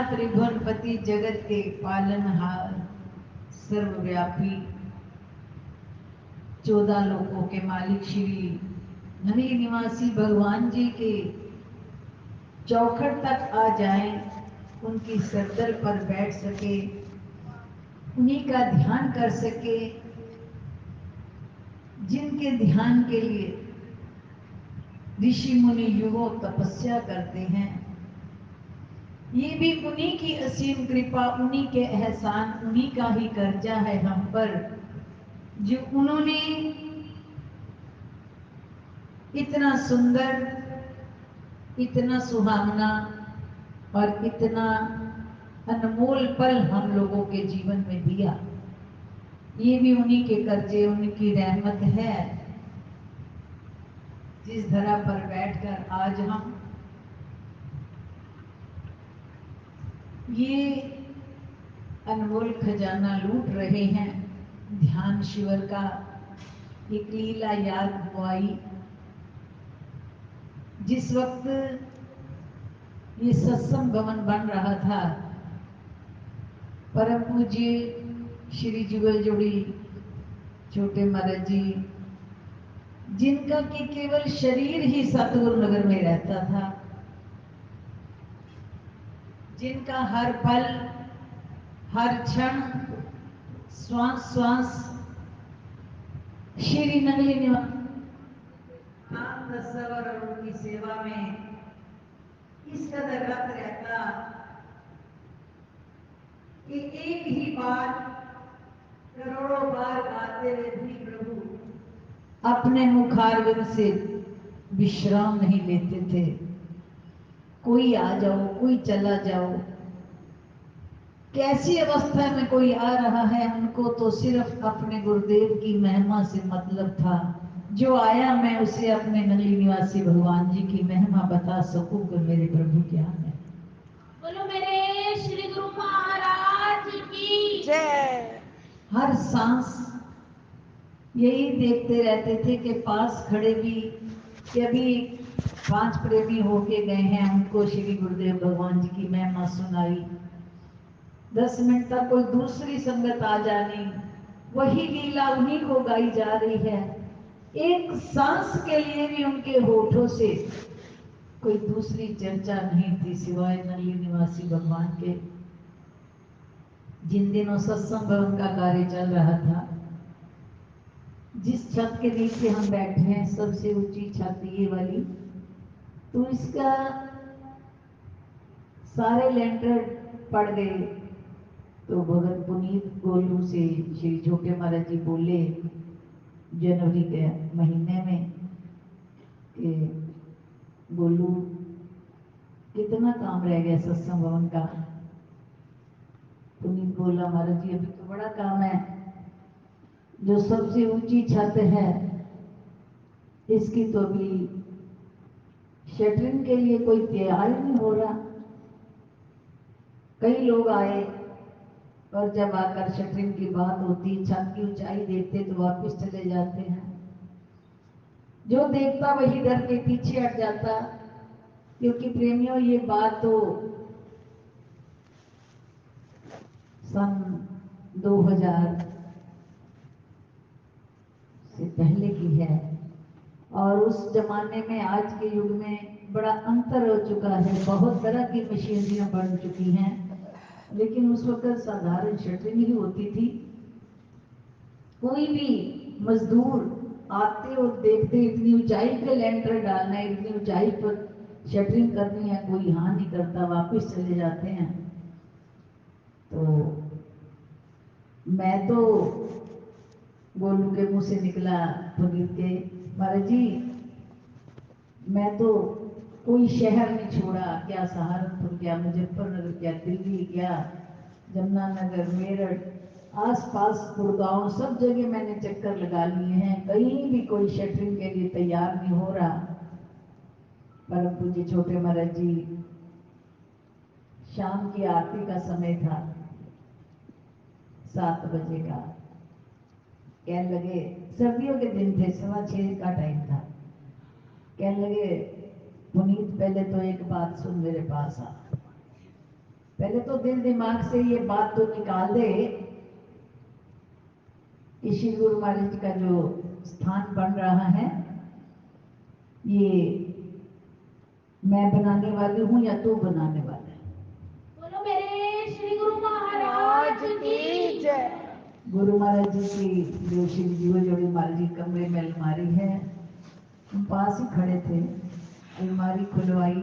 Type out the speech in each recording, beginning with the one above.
त्रिभुवनपति जगत के पालनहार सर्वव्यापी 14 लोकों के मालिक श्री नवी निवासी भगवान जी के चौखट तक आ जाएं, उनकी सरदर पर बैठ सके, उन्हीं का ध्यान कर सके, जिनके ध्यान के लिए ऋषि मुनि युगों तपस्या करते हैं। ये भी उन्हीं की असीम कृपा, उन्हीं के एहसान, उन्हीं का ही कर्जा है हम पर, जो उन्होंने इतना सुंदर, इतना सुहावना और इतना अनमोल पल हम लोगों के जीवन में दिया। ये भी उन्हीं के कर्जे, उनकी रहमत है, जिस धरा पर बैठकर आज हम ये अनमोल खजाना लूट रहे हैं। ध्यान शिविर का एक लीला याद हुआई। जिस वक्त ये सत्संग भवन बन रहा था, परम पूज्य श्री जुगल जोड़ी छोटे महाराज जी, जिनका कि केवल शरीर ही सतगुरु नगर में रहता था, जिनका हर पल, हर क्षण, श्वास श्वास श्री नगली निवास और उनकी सेवा में इस कदर रत रहता कि एक ही बार करोड़ों बार गाते हुए भी प्रभु अपने मुखारविंद से विश्राम नहीं लेते थे। कोई आ जाओ, कोई चला जाओ, कैसी अवस्था में कोई आ रहा है, उनको तो सिर्फ अपने गुरुदेव की महिमा से मतलब था। जो आया मैं उसे अपने नगली निवासी भगवान जी की महिमा बता सकूं कि मेरे प्रभु क्या है। बोलो मेरे श्री गुरु महाराज की जय। हर सांस यही देखते रहते थे कि पास खड़े भी कि अभी 5 प्रेमी होके गए हैं, उनको श्री गुरुदेव भगवान जी की महिमा सुनाई। 10 मिनट तक कोई दूसरी संगत आ जानी, वही लीला उन्हीं को गाई जा रही है। एक सांस के लिए भी उनके होठों से कोई दूसरी चर्चा नहीं थी सिवाय नगली निवासी भगवान के। जिन दिनों सत्संग भवन का कार्य चल रहा था, जिस छत के नीचे हम बैठे हैं, सबसे ऊंची छत ये वाली, तो इसका सारे लेंटर पड़ गए। तो भगत पुनीत गोलू से श्री छोटे महाराज जी बोले जनवरी के महीने में कि गोलू कितना काम रह गया सत्संग भवन का। पुनीत बोला महाराज जी अभी तो बड़ा काम है, जो सबसे ऊंची छत है इसकी तो अभी शटरिंग के लिए कोई तैयार ही नहीं हो रहा। कई लोग आए और जब आकर शटरिंग की बात होती, छत की ऊंचाई देखते तो वापस चले जाते हैं। जो देखता वही डर के पीछे हट जाता। क्योंकि प्रेमियों ये बात तो सन 2000 से पहले की है, और उस जमाने में आज के युग में बड़ा अंतर हो चुका है। बहुत तरह की मशीनरियां बन चुकी हैं, लेकिन उस वक्त साधारण शटरिंग ही होती थी। कोई भी मजदूर आते और देखते इतनी ऊंचाई पे लेंटर डालना है, इतनी ऊंचाई पर शटरिंग करनी है, कोई हाँ नहीं करता, वापस चले जाते हैं। तो मैं तो गोलू के मुंह से निकला पुनीत के, महाराज जी मैं तो कोई शहर नहीं छोड़ा, क्या सहारनपुर, क्या मुजफ्फरनगर, क्या दिल्ली, क्या जमुनानगर, मेरठ, आसपास गुड़गांव, सब जगह मैंने चक्कर लगा लिए हैं, कहीं भी कोई शटरिंग के लिए तैयार नहीं हो रहा। परम पूज्य छोटे महाराज जी, शाम की आरती का समय था, 7 बजे का, कहने लगे, सर्दियों के दिन थे, 6:15 का टाइम था। कहने लगे, पुनीत पहले तो एक बात सुन, मेरे पास आ। पहले तो दिल दिमाग से ये बात तो निकाल दे कि श्री गुरु महाराज जी का जो स्थान बन रहा है, ये मैं बनाने वाली हूँ या तू बनाने वाला है? बोलो मेरे श्री गुरु महाराज की जय। गुरु महाराज जी की जो शिव जी को जोड़ी महाराज जी कमरे में अलमारी है, हम पास ही खड़े थे, अलमारी खुलवाई,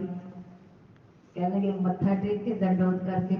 कहने लगे मत्था टेक के दंडोत करके